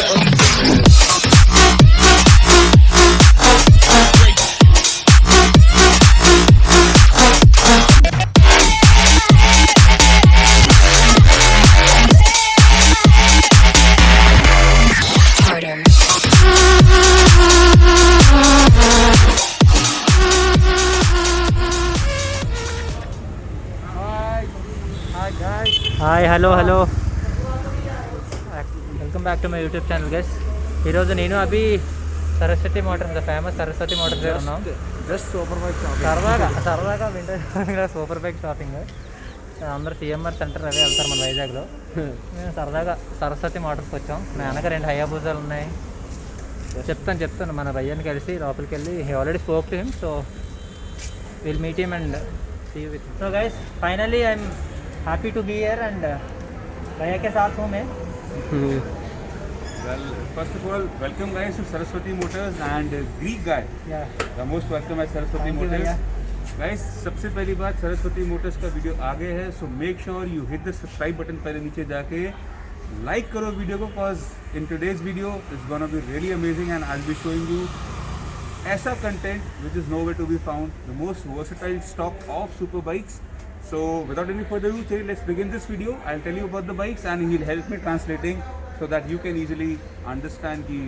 Hi hello welcome back to my YouTube channel guys. ఈరోజు నేను అభి Saraswati Motors, the famous Saraswati Motors దగ్గర ఉన్నాం. జస్ట్ సూపర్ బైక్ సరదాగా వింటర్ సూపర్ బైక్ షాపింగ్. అందరూ సిఎంఆర్ సెంటర్ అవే వెళ్తారు మన వైజాగ్లో. మేము సరదాగా సరస్వతి మోటార్స్కి వచ్చాం. నా వెనక 2 హయాబూజాలు ఉన్నాయి. చెప్తాను మన భయ్యాన్ని కలిసి లోపలికి వెళ్ళి. He already spoke to him, so will meet him and see you with. So guys, finally I'm happy to be here and भैया के साथ हूँ मैं. Well, first of all, welcome guys to Saraswati Motors and Greek guy. Yeah. The most welcome at Saraswati Motors. Guys, सबसे पहली बात, Saraswati Motors का video आगे है, so make sure you hit the subscribe button पहले नीचे जाके like करो वीडियो को, cause in today's video it's gonna be really amazing and I'll be showing you ऐसा content which is nowhere to be found, the most versatile stock of super bikes. So without any further ado, let's begin this video. I'll tell you about the bikes and he'll help me translating so that you can easily understand the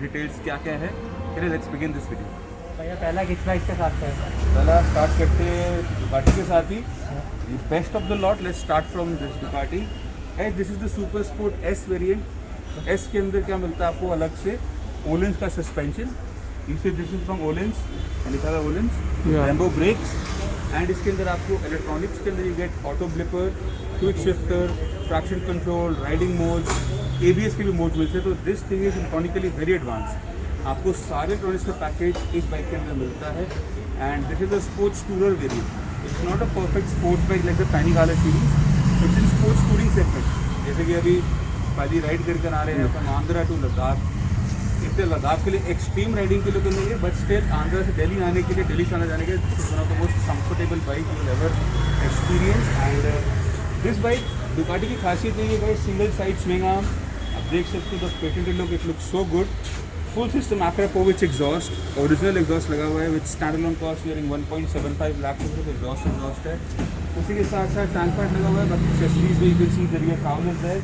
details क्या है. चलिए let's begin this video. भैया पहला किस bike के साथ है? पहला स्टार्ट करते हैं दुकाटी के साथ ही. Best of the lot, let's start from this Ducati. This is the super sport S variant. S के अंदर क्या मिलता है आपको अलग से? ओलेंस का सस्पेंशन. दिस इज फ्रॉम ओलेंस, लिखा है ओलेंस. Rainbow breaks. एंड इसके अंदर आपको इलेक्ट्रॉनिक्स के अंदर you get auto blipper, quick shifter, traction control, riding modes, ABS के भी मोड्स मिलते हैं. तो this thing is electronically very advance. आपको सारे इलेक्ट्रॉनिक्स का पैकेज इस बाइक के अंदर मिलता है. And this is a sports tourer variant. It's not a perfect sports bike like the Panigale series. It's in sports touring segment. जैसे कि अभी पहली राइड करके आ रहे हैं अपन आंध्रा टू लद्दाख. इतने लद्दाख के लिए एक्सट्रीम राइडिंग के लिए तो नहीं है, बट स्टिल आंध्रा से दिल्ली आने के लिए, दिल्ली से आने जाने के लिए one of the most comfortable bike you ever experience. And this bike Ducati की खासियत ये है सिंगल साइड स्विंग आर्म. आप देख सकते हो the patented look, it look so good. Full system Akrapovic exhaust, original exhaust लगा हुआ है with stand alone cost hearing 1.75 lakh रुपये एग्जॉस्ट है. उसी के साथ साथ टैंक पैड लगा हुआ है. बाकी एक्सेसरीज में you can see that count है.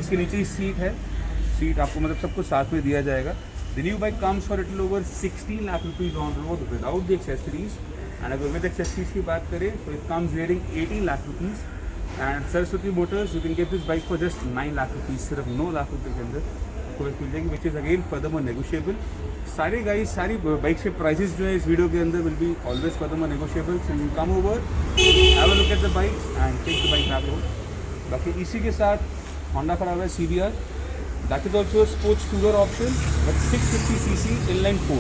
इसके नीचे ही सीट है. सीट आपको मतलब सब कुछ साथ में दिया जाएगा. The new bike comes for a little over 16 lakh rupees on road without the accessories. And अगर with accessories की बात करें तो it comes wearing 18 lakh rupees. And Saraswati Motors you can get this bike for just 9 lakh rupees. सिर्फ 9 लाख रुपये के अंदर आपको बाइक मिल जाएगी, which is again furthermore negotiable. सारे गाइस सारी बाइक्स के प्राइसेस जो है इस वीडियो के अंदर will be always furthermore negotiable. So you come over, have a look at the bikes and take the bike back home. बाकी इसी के साथ Honda खड़ा हुआ है CBR. That is also a sports tourer option, but 650cc inline 4.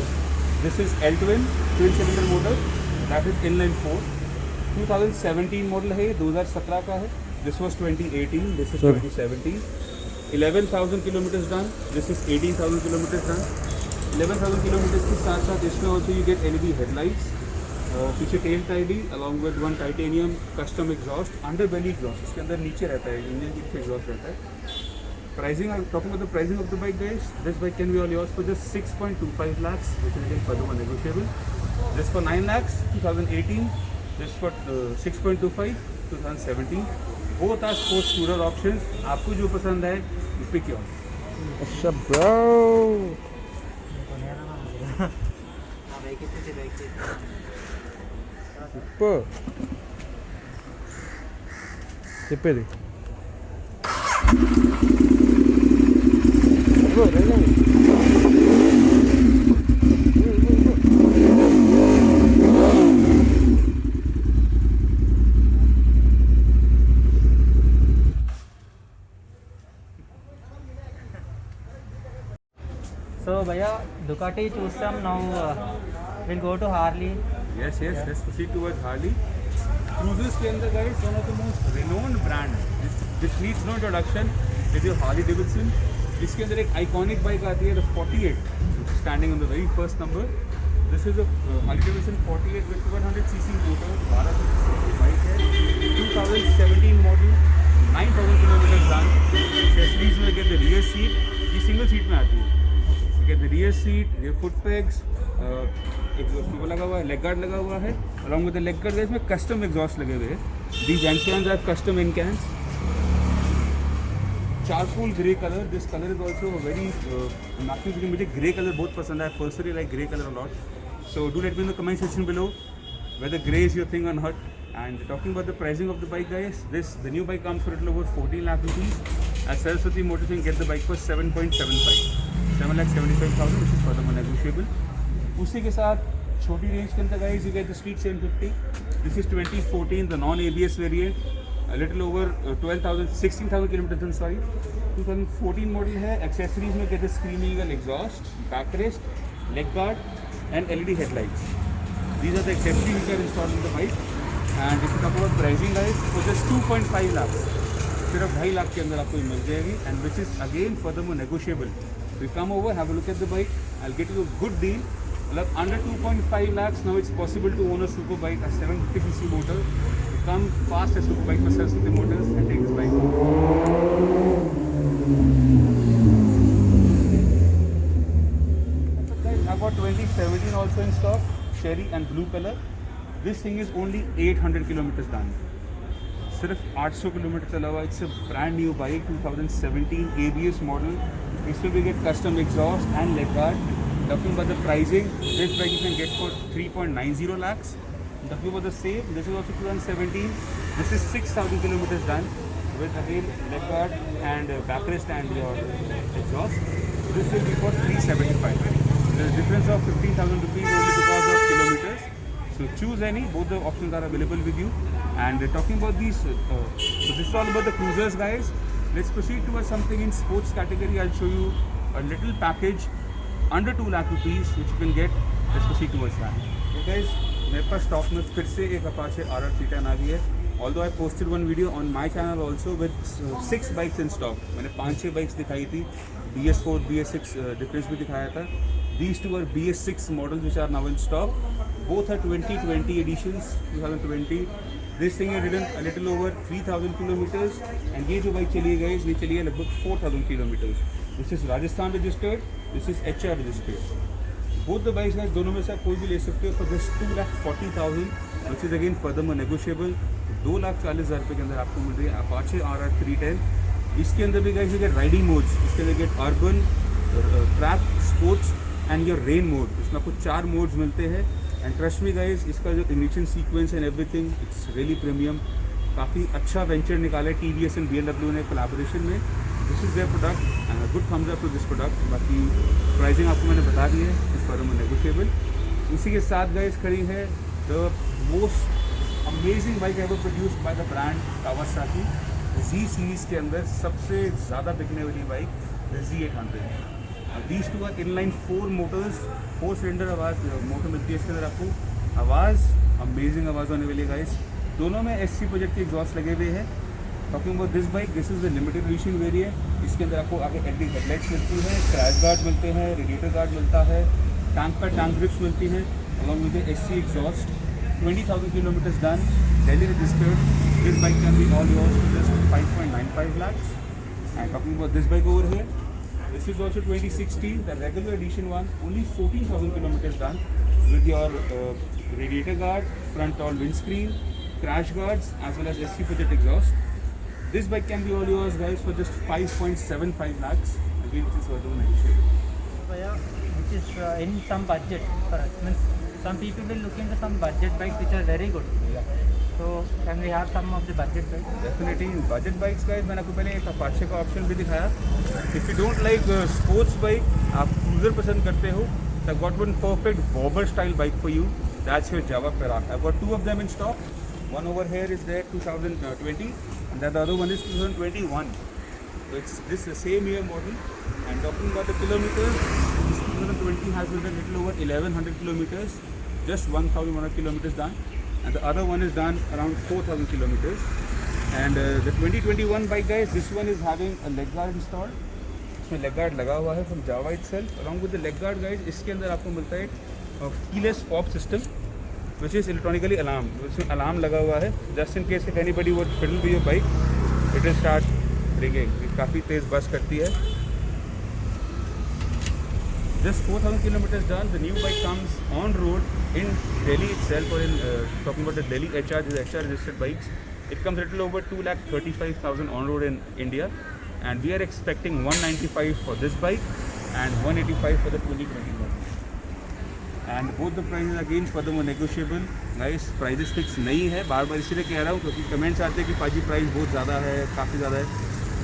This is L-twin cylinder motor. That is inline 4. 2017 model है, 2017 का है. This was 2018. This is 2017. 11,000 kilometers done. This is 18,000 kilometers done. 11,000 kilometers के साथ साथ इसमें also you get LED headlights. पीछे tail tidy along with one titanium custom exhaust, underbelly exhaust. इसके अंदर नीचे रहता है, इंजन के पीछे exhaust रहता है. Pricing, I'm talking about the pricing of the bike guys. This bike can be all yours for just 6.25 lakhs, which is again further negotiable. This for 9 lakhs 2018. This for 6.25 2017. Both are sports tourer options. आपको जो पसंद है you pick your. अच्छा bro. Super. చెప్పేది So भैया Ducati చూస్తాం. now we'll go to Harley. Yes, let's proceed towards Harley. Cruisers के अंदर guys one of the most renowned brand which needs no introduction is your Harley Davidson. इसके अंदर एक iconic bike आती है, the 48, standing on the very first number. This is a Harley Davidson 48 with 100cc motor, 1200cc की bike है, 2017 model, 9,000 kilometre done. Accessories में get the rear seat, ये single seat में आती है। ठीक है, the rear seat, rear foot pegs, exhaust वो लगा हुआ है, लेग गार्ड लगा हुआ है। Along with the leg guard इसमें कस्टम एग्जॉस्ट लगे हुए हैं। These end cans are custom in cans. Charcoal grey colour, this colour is also very maximum, क्योंकि मुझे ग्रे कलर बहुत पसंद है। Personally like grey colour a lot. So do let me in the comment section below whether grey is your thing or not. And talking about the pricing of the bike, guys, the new bike comes for a little over 14 lakh rupees. At Saraswati Motors, you can get the bike for 7.75, 7,75,000, which is further more negotiable. उसी के साथ छोटी range के अंदर guys, you get the Street 750. This is 2014, the non-ABS variant, a little over 16,000 kilometers done, sorry. 2014 model है. Accessories में get the Screaming Eagle exhaust, backrest, leg guard, and LED headlights. These are the accessories which are installed in the bike. And if you talk about pricing, guys, for just 2.5 lakhs, सिर्फ 2.5 लाख के अंदर आपको ये मिल जाएगी, and which is again furthermore negotiable. So you come over, have a look at the bike. I'll get you a good deal. Like under 2.5 lakhs, now it's possible to own a super bike, a 750cc motor. So come fast as super bike for Saraswati Motors and take this bike. Guys, I've got 2017 also in stock, cherry and blue color. This thing is only 800 kilometers done. सिर्फ 800 kilometre चला हुआ. It's a brand new bike, 2017 ABS model. इसमें भी get custom exhaust and leg guard. Talking about the pricing, this bike you can get for 3.90 lakhs. Talking about the same, this is also 2017. This is 6,000 kilometers done with again leg guard and backrest and your exhaust. This will be for 375. There is a difference of 15,000 rupees only because of kilometers. So choose any, both the options are available with you. And talking about these, so this is all about the cruisers, guys. Let's proceed towards something in sports category. I'll show you a little package under 2 lakh rupees which you can get. Let's proceed towards that. So guys, मेरे पास stock में फिर से एक Apache RR 310 आ गई है. Although I posted one video on my channel also with 6 bikes in stock. मैंने 5-6 bikes दिखाई थी. BS4, BS6 difference भी दिखाया था. These two are BS6 models which are now in stock. Both are 2020 editions, 2020. This thing is ridden a little over 3,000 kilometers. And ये जो bike चली है guys, ये चली है लगभग 4,000 kilometers. This is Rajasthan registered. This is HR registered. Both the bikes guys, दोनों में से आप कोई भी ले सकते हो for just 2,40,000, which is again furthermore negotiable. 2,40,000 रुपये के अंदर आपको मिल रही है Apache RR 310. इसके अंदर भी guys you get riding modes. इसके अंदर get urban, track, sports and your rain mode. इसमें आपको 4 modes मिलते हैं. एंड ट्रस्ट मी गाइस, इसका जो ignition sequence and everything, it's really premium. काफ़ी अच्छा वेंचर निकाला है TVS एंड BMW ने कोलैबोरेशन में. This is their product and good thumbs up to this product. बाकी प्राइसिंग आपको मैंने बता दी है, इस पर नेगोशिएबल. इसी के साथ गाइस खड़ी है the most amazing bike ever produced by the brand Kawasaki. Z series के अंदर सबसे ज़्यादा बिकने वाली bike the Z800. These two are inline 4 motors, 4 cylinder आवाज़ मोटर मिलती है इसके अंदर आपको. आवाज़ अमेजिंग आवाज़ होने वाली है गाइस. दोनों में SC प्रोजेक्ट के एग्जॉस्ट लगे हुए हैं. Talking about this bike, this is the limited edition variant. इसके अंदर आपको आगे LED हेडलाइट्स मिलती है, क्रैश गार्ड मिलते हैं, रेडिएटर गार्ड मिलता है, टैंक पर टैंक ग्रिप्स मिलती हैं along with the SC exhaust. 20,000 kilometers done, Delhi registered. This bike can be all yours for just 5.95 lakhs. And talking about this bike over here, this is also 2016, the regular edition one, only 14,000 kilometers done with your radiator guard, front all windscreen, crash guards as well as SC project exhaust. This bike can be all yours guys for just 5.75 lakhs. Again, this is further negotiable. Which is in some budget for us. Means some people will look into some budget bikes which are very good. So can we have some of the budget bikes? Definitely in budget bikes guys, मैंने आपको पहले एक Apache का option भी दिखाया. If you don't like sports bike, आप cruiser पसंद करते हो, so I've got one perfect bobber style bike for you. That's your Java Perak. I've got 2 of them in stock. One over here is there 2020, and the other one is 2021. So it's this the same year model. And talking about the kilometers, this 2020 has been a little over 1,100 kilometers, just 1,100 kilometers done. And the other one is done around 4,000 kilometers. And the 2021 bike guys, this one is having a leg guard installed. इसमें leg guard लगा हुआ है from Java itself. Along with the leg guard guys, इसके अंदर आपको मिलता है keyless fob system, which is electronically alarmed. इसमें alarm लगा हुआ है. Just in case if anybody would fiddle with your bike, it will start ringing. काफ़ी तेज़ बस करती है. Just 4,000 kilometers done. The new bike comes on road in Delhi itself, or in talking about the Delhi HR, these HR registered bikes. It comes a little over 2,35,000 on road in India, and we are expecting 195 for this bike and 185 for the 2020 model. And both the prices again furthermore negotiable. Guys, prices fix नहीं है, बार बार इसलिए कह रहा हूँ क्योंकि comments आते हैं कि पाजी प्राइस बहुत ज़्यादा है, काफ़ी ज़्यादा है.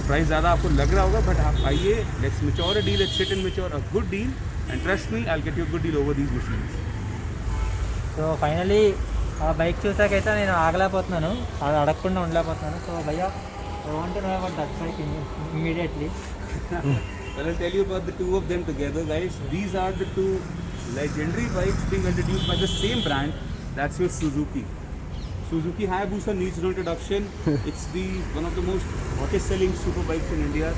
प्राइस ज़्यादा आपको लग रहा होगा, बट आप आइए, let's mature a deal, let's sit and mature a good deal, and trust me, I will get you a good deal over these machines. So finally ఆ బైక్ చూసాకైతే నేను ఆగలేకపోతున్నాను, అది అడగకుండా ఉండలేకపోతున్నాను. సో భయ్యా, I want to know about that bike immediately. Well, I'll tell you about the two of them together, guys. These are the two legendary bikes being introduced by the same brand. That's your Suzuki. Suzuki Hayabusa needs no introduction. It's the one of the most hottest selling super bikes in India.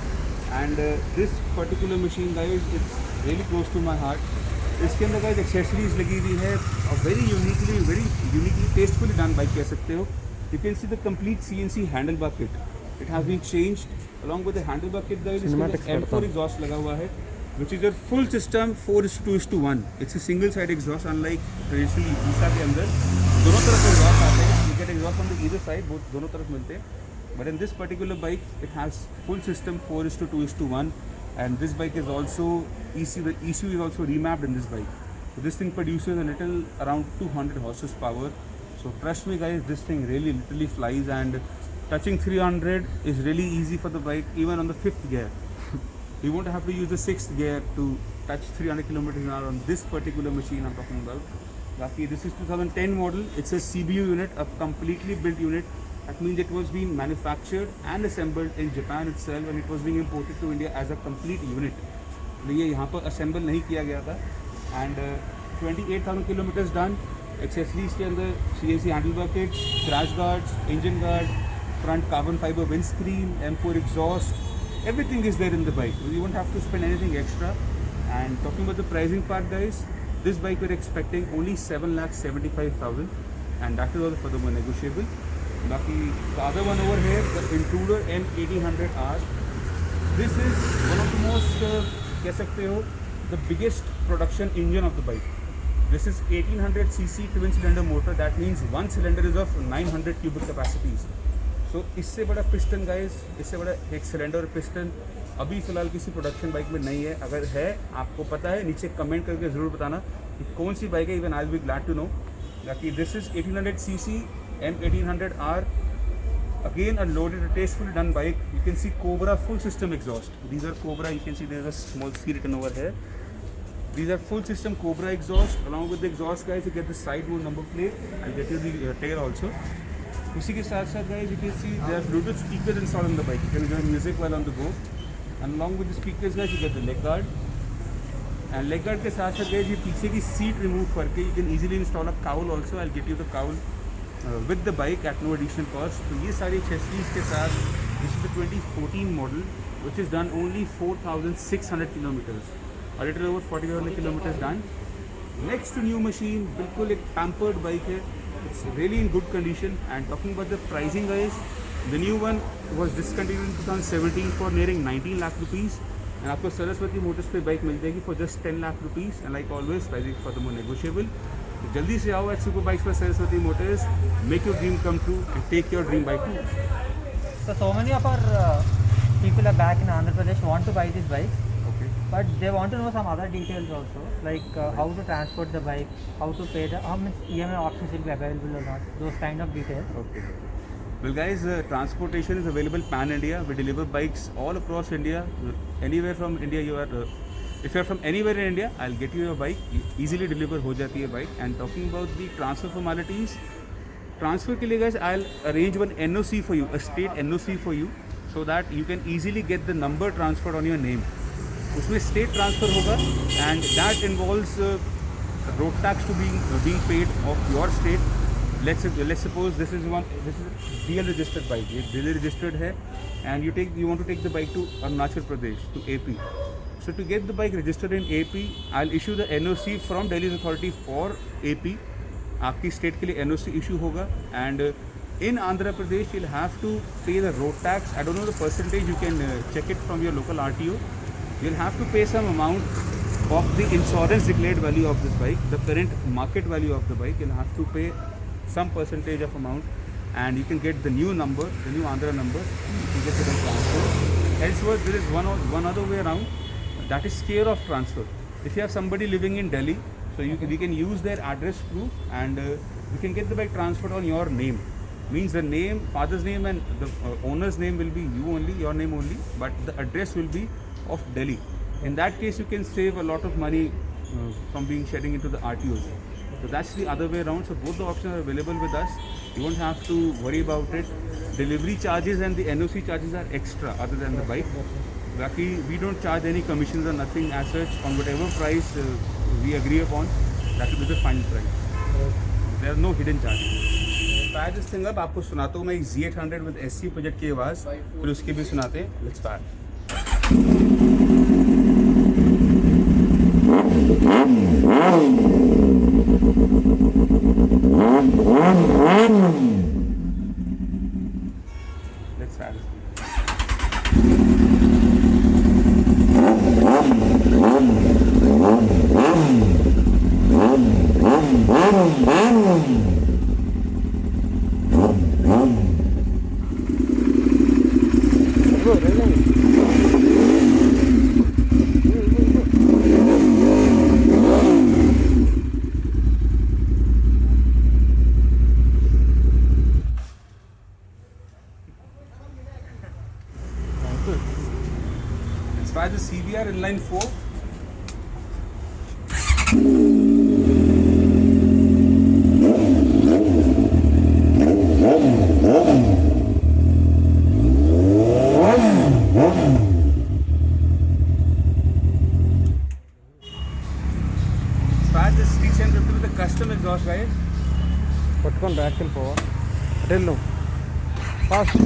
And this particular machine, guys, it's really close to my heart. इसके अंदर guys accessories लगी हुई है, और very uniquely tastefully done bike कह सकते हो. You can see the complete CNC handlebar kit. It has been changed along with the handlebar kit, guys. इसके अंदर M4 exhaust लगा हुआ है, which is your full system 4:2:1. It's a single side exhaust, unlike traditional Ibiza के अंदर दोनों तरफ exhaust आते हैं. You get exhaust on the either side, both दोनों तरफ मिलते हैं. But in this particular bike, it has full system 4:2:1, and this bike is also ECU. The ECU is also remapped in this bike. So this thing produces a little around 200 horsepower. So trust me, guys, this thing really literally flies, and touching 300 is really easy for the bike, even on the 5th gear. You won't have to use the 6th gear to touch 300 kilometers an hour on this particular machine I'm talking about. Lucky, this is 2010 model. It's a CBU unit, a completely built unit. That means it was being manufactured and assembled in Japan itself, and it was being imported to India as a complete unit. ये यहाँ पर assemble नहीं किया गया था. And 28,000 kilometers done. Accessories के अंदर CNC handlebar kit, crash guards, engine guard, front carbon fiber windscreen, M4 exhaust. Everything is there in the bike. You won't have to spend anything extra. And talking about the pricing part, guys, this bike we're expecting only 7,75,000, and that is also furthermore negotiable. Lucky, the other one over here, the Intruder M1800R. This is one of the most, कह सकते हो, the biggest production engine of the bike. This is 1800cc twin cylinder motor. That means one cylinder is of 900 cubic capacities. So इससे बड़ा piston, guys, इससे बड़ा एक cylinder piston अभी फ़िलहाल किसी प्रोडक्शन बाइक में नहीं है. अगर है, आपको पता है, नीचे कमेंट करके ज़रूर बताना कि कौन सी बाइक है. Even I will be glad to know. Lucky, this is 1800cc M1800R. Again, a loaded, tastefully done bike. You can see Cobra full system exhaust. These are Cobra. You can see there's a small C written over here. These are full system Cobra exhaust. Along with the exhaust, guys, you get the side mode number plate. I'll get you the tail also. उसी के साथ साथ, guys, you can see there are Bluetooth speakers installed on the bike. You can enjoy music while on the go. And along with the speakers, guys, you get the leg guard. And leg guard के साथ साथ, guys, ये पीछे की seat remove करके you can easily install a cowl also. I'll get you the cowl with the bike at no additional cost. तो ये सारी accessories के साथ, this is the 2014 model, which is done only 4,600 kilometers. A little over 4,000 kilometers done. Next to new machine, बिल्कुल एक pampered bike है. It's really in good condition. And talking about the pricing, guys, the new one was discontinued in 2017 for nearing 19 lakh rupees. And आपको Saraswati Motors पे bike मिल जाएगी for just 10 lakh rupees. And like always, pricing furthermore negotiable. तो जल्दी से आओ at Super Bikes by Saraswati Motors. Make your dream come true and take your dream bike too. So many of our people are back in Andhra Pradesh want to buy these bikes. But they want to know some other details also, like how to transport the bike, how to pay the, how much EMI options will be available or not, those kind of details. Okay. Well, guys, transportation is available pan-India. We deliver bikes all across India. Anywhere from India you are, if you are from anywhere in India, I'll get you your bike. Easily deliver हो जाती है bike. And talking about the transfer formalities, transfer के लिए, guys, I'll arrange one NOC for you, a state NOC for you, so that you can easily get the number transferred on your name. उसमें state transfer होगा, and that involves road tax to being paid of your state. Let's suppose this is DL registered bike. ये DL registered है, and you want to take the bike to Arunachal Pradesh, to AP. So to get the bike registered in AP, I'll issue the NOC from Delhi's authority for AP. आपकी state के लिए NOC issue होगा, and in Andhra Pradesh you'll have to pay the road tax. I don't know the percentage. You can check it from your local RTO. You'll have to pay some amount of the insurance declared value of this bike, the current market value of the bike, you'll have to pay some percentage of amount, and you can get the new number, the new Andhra number, you get the bike transfer. Elsewhere, there is one other way around, that is care of transfer. If you have somebody living in Delhi, so we can use their address proof, and we can get the bike transferred on your name. Means the name, father's name, and the owner's name will be you only, your name only, but the address will be of Delhi. In that case, you can save a lot of money from being shedding into the RTOs. So that's the other way around. So both the options are available with us. You won't have to worry about it. Delivery charges and the NOC charges are extra other than the bike. Lucky, we don't charge any commissions or nothing as such. On whatever price we agree upon, that will be the final price. There are no hidden charges. Try this thing up. आपको सुनाता हूँ मैं एक Z800 with SC project की आवाज़, फिर उसकी भी सुनाते हैं. Let's start. Let's try this. Let's try the CBR inline 4. Let's try this 350 with a custom exhaust, guys. పట్టుకొని బ్యాక్ వెళ్ళిపోవా అటు వెళ్ళు fast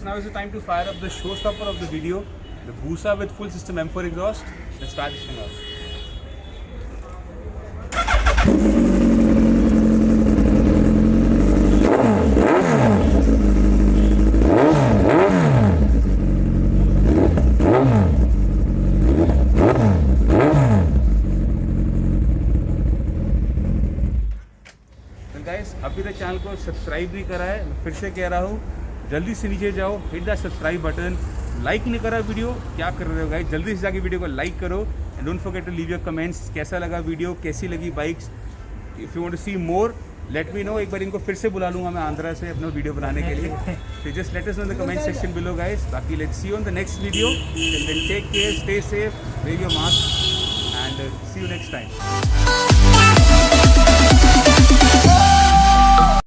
Now is the time to fire up the showstopper of the video, the Busa with full system M4 exhaust. Let's start this thing up. Well guys, अभी तक channel को subscribe नहीं करा है, मैं फिर से कह रहा हूँ, जल्दी से नीचे जाओ, hit the subscribe button. Like नहीं करा वीडियो, क्या कर रहे हो गाइस? जल्दी से जाके वीडियो को लाइक करो and don't forget to leave your comments. कैसा लगा वीडियो, कैसी लगी bikes? If you want to see more let me know. एक बार इनको फिर से बुला लूँगा मैं आंध्रा से अपना वीडियो बनाने के लिए. So just let us know in the comment section below guys. बाकी let's see you on the next video. Till then take care, stay safe, wear your mask and see you next time.